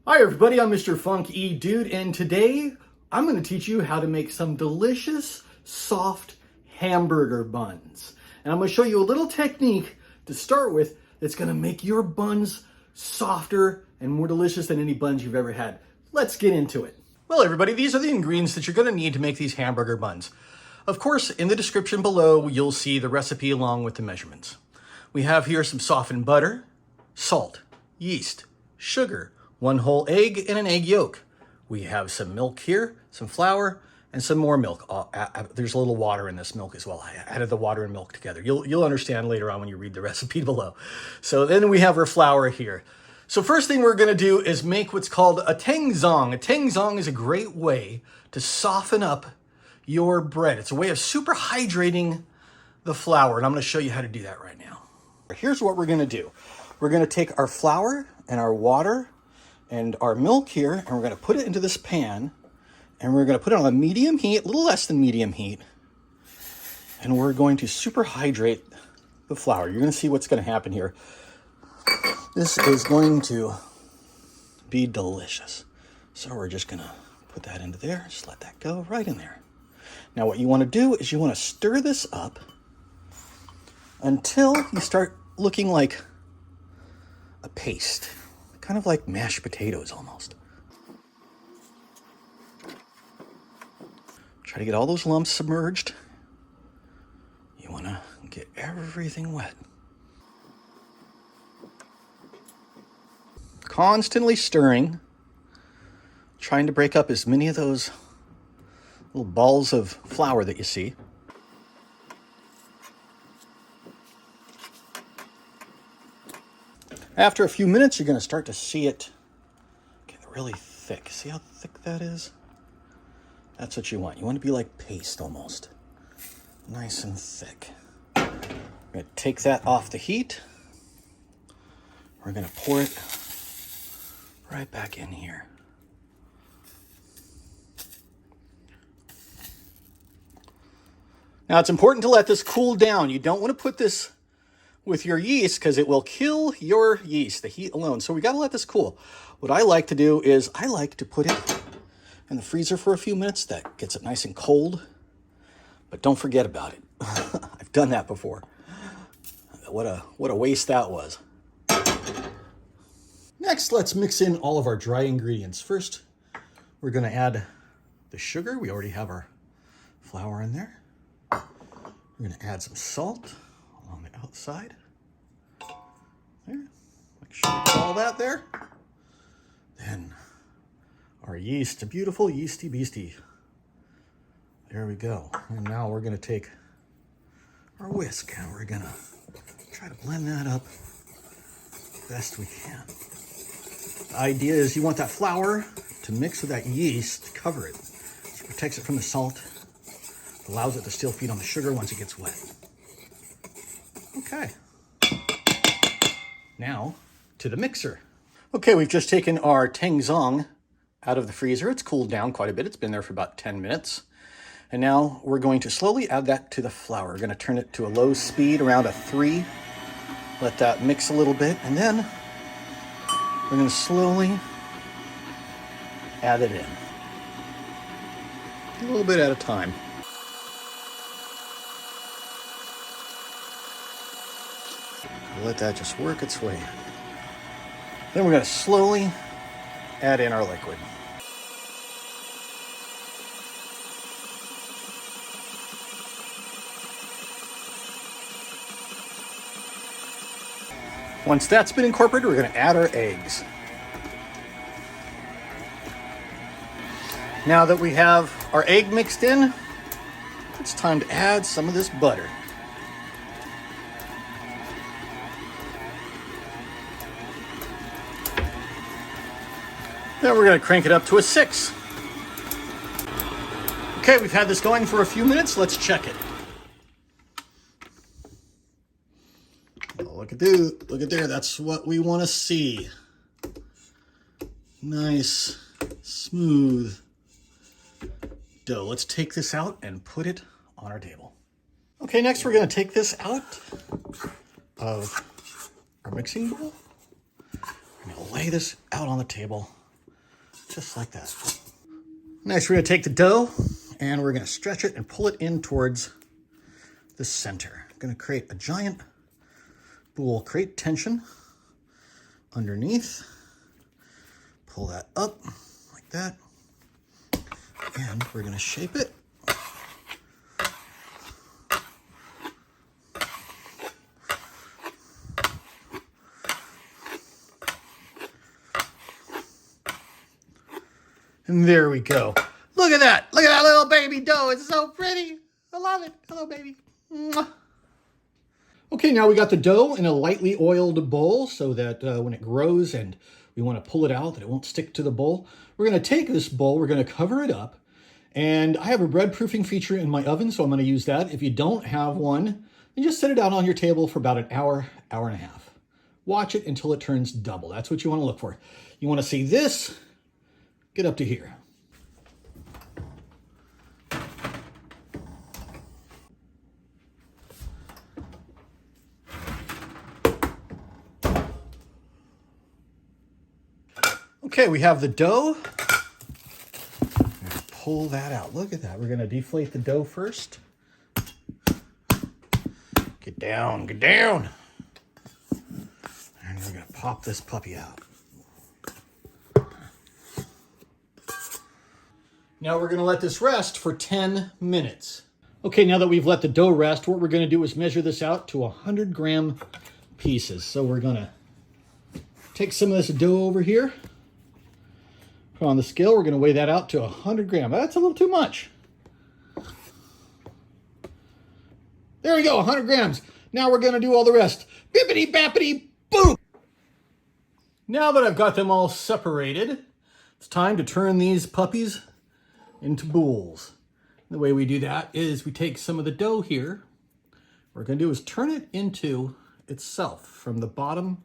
Hi everybody, I'm Mr. Funk E Dude, and today I'm going to teach you how to make some delicious, soft hamburger buns. And I'm going to show you a little technique to start with that's going to make your buns softer and more delicious than any buns you've ever had. Let's get into it. Well everybody, these are the ingredients that you're going to need to make these hamburger buns. Of course, in the description below, you'll see the recipe along with the measurements. We have here some softened butter, salt, yeast, sugar, 1 whole egg and an egg yolk. We have some milk here, some flour, and some more milk. There's a little water in this milk as well. I added the water and milk together. You'll understand later on when you read the recipe below. So then we have our flour here. So first thing we're gonna do is make what's called a tangzong. A tangzong is a great way to soften up your bread. It's a way of super hydrating the flour, and I'm gonna show you how to do that right now. Here's what we're gonna do. We're gonna take our flour and our water and our milk here, and we're gonna put it into this pan, and we're gonna put it on a medium heat, a little less than medium heat, and we're going to super hydrate the flour. You're gonna see what's gonna happen here. This is going to be delicious. So we're just gonna put that into there, just let that go right in there. Now what you wanna do is you wanna stir this up until you start looking like a paste. Kind of like mashed potatoes almost. Try to get all those lumps submerged. You want to get everything wet. Constantly stirring, trying to break up as many of those little balls of flour that you see. After a few minutes, you're going to start to see it get really thick. See how thick that is? That's what you want. You want to be like paste almost. Nice and thick. We're going to take that off the heat. We're going to pour it right back in here. Now, it's important to let this cool down. You don't want to put this with your yeast because it will kill your yeast, the heat alone. So we got to let this cool. What I like to do is I like to put it in the freezer for a few minutes. That gets it nice and cold, but don't forget about it. I've done that before. What a waste that was. Next, let's mix in all of our dry ingredients. First, we're going to add the sugar. We already have our flour in there. We're going to add some salt on the outside. There. Make sure you get all that there. Then our yeast, a beautiful yeasty beastie. There we go. And now we're going to take our whisk and we're going to try to blend that up best we can. The idea is you want that flour to mix with that yeast to cover it. So it protects it from the salt, allows it to still feed on the sugar once it gets wet. Okay. Now to the mixer. Okay, we've just taken our tangzong out of the freezer. It's cooled down quite a bit. It's been there for about 10 minutes. And now we're going to slowly add that to the flour. We're going to turn it to a low speed, around a 3. Let that mix a little bit. And then we're going to slowly add it in. A little bit at a time. Let that just work its way. Then we're going to slowly add in our liquid. Once that's been incorporated, we're going to add our eggs. Now that we have our egg mixed in, it's time to add some of this butter. Then we're going to crank it up to a 6. Okay, we've had this going for a few minutes. Let's check it. Oh, look at there. That's what we want to see. Nice, smooth dough. Let's take this out and put it on our table. Okay, next we're going to take this out of our mixing bowl. We're going to lay this out on the table just like that. Next, we're gonna take the dough and we're gonna stretch it and pull it in towards the center. I'm gonna create a giant bowl, create tension underneath, pull that up like that, and we're gonna shape it. And there we go. Look at that. Look at that little baby dough. It's so pretty. I love it. Hello, baby. Mwah. Okay, now we got the dough in a lightly oiled bowl so that when it grows and we want to pull it out, that it won't stick to the bowl. We're going to take this bowl, we're going to cover it up. And I have a bread proofing feature in my oven, so I'm going to use that. If you don't have one, then just set it out on your table for about an hour, hour and a half. Watch it until it turns double. That's what you want to look for. You want to see this get up to here. Okay, we have the dough. Pull that out. Look at that. We're going to deflate the dough first. Get down, get down. And we're going to pop this puppy out. Now we're going to let this rest for 10 minutes. Okay, now that we've let the dough rest, what we're going to do is measure this out to 100-gram pieces. So we're going to take some of this dough over here. Put on the scale, we're going to weigh that out to 100 grams. That's a little too much. There we go, 100 grams. Now we're going to do all the rest. Bippity bappity boom! Now that I've got them all separated, it's time to turn these puppies into bowls. The way we do that is we take some of the dough here. What we're going to do is turn it into itself from the bottom,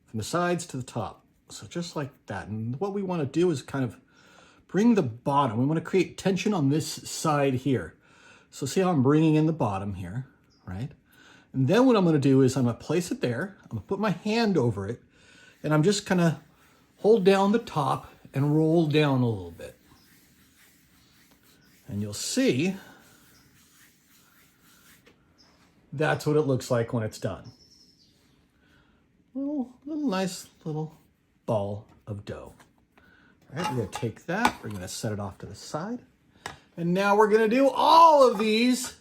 from the sides to the top. So just like that. And what we want to do is kind of bring the bottom. We want to create tension on this side here. So see how I'm bringing in the bottom here, right? And then what I'm going to do is I'm going to place it there. I'm going to put my hand over it. And I'm just going to hold down the top and roll down a little bit. And you'll see that's what it looks like when it's done. Little nice little ball of dough. All right, we're going to take that. We're going to set it off to the side. And now we're going to do all of these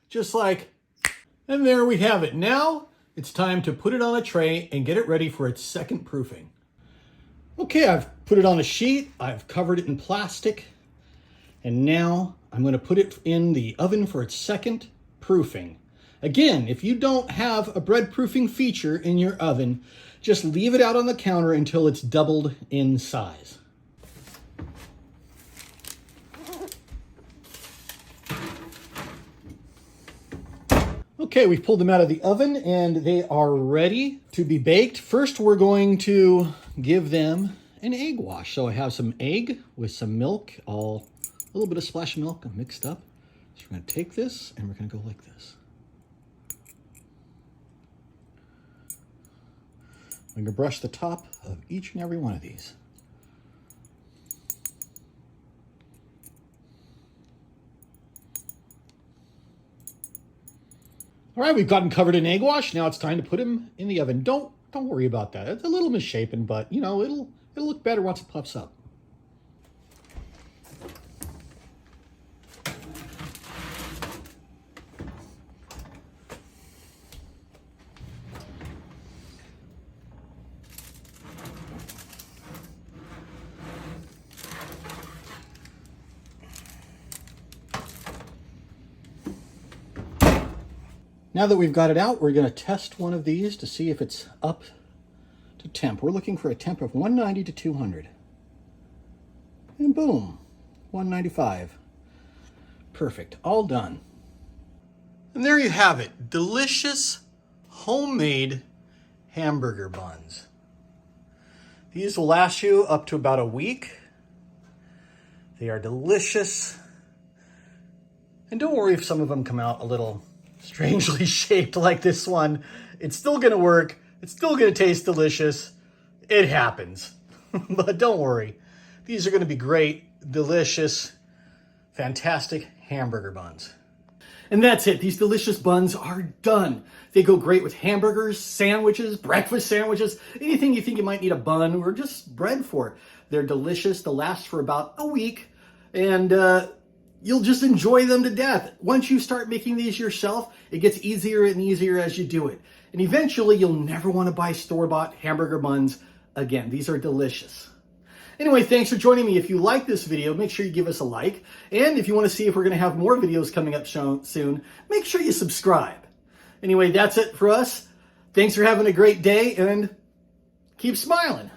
just like, and there we have it. Now it's time to put it on a tray and get it ready for its second proofing. Okay, I've put it on a sheet. I've covered it in plastic. And now I'm going to put it in the oven for its second proofing. Again, if you don't have a bread proofing feature in your oven, just leave it out on the counter until it's doubled in size. Okay, we've pulled them out of the oven and they are ready to be baked. First, we're going to give them an egg wash. So I have some egg with some milk, a little bit of splash of milk mixed up. So we're going to take this and we're going to go like this. I'm going to brush the top of each and every one of these. All right, we've got them covered in egg wash. Now it's time to put them in the oven. Don't worry about that. It's a little misshapen, but you know, it'll look better once it puffs up. Now that we've got it out, we're going to test one of these to see if it's up to temp. We're looking for a temp of 190 to 200. And boom, 195. Perfect, all done. And there you have it, delicious homemade hamburger buns. These will last you up to about a week. They are delicious. And don't worry if some of them come out a little strangely shaped like this one. It's still gonna work. It's still gonna taste delicious. It happens. But don't worry. These are going to be great, delicious, fantastic hamburger buns. And that's it. These delicious buns are done. They go great with hamburgers, sandwiches, breakfast sandwiches, anything you think you might need a bun or just bread for. They're delicious. They'll last for about a week, and you'll just enjoy them to death. Once you start making these yourself, it gets easier and easier as you do it. And eventually, you'll never want to buy store-bought hamburger buns again. These are delicious. Anyway, thanks for joining me. If you like this video, make sure you give us a like. And if you want to see if we're going to have more videos coming up soon, make sure you subscribe. Anyway, that's it for us. Thanks for having a great day, and keep smiling.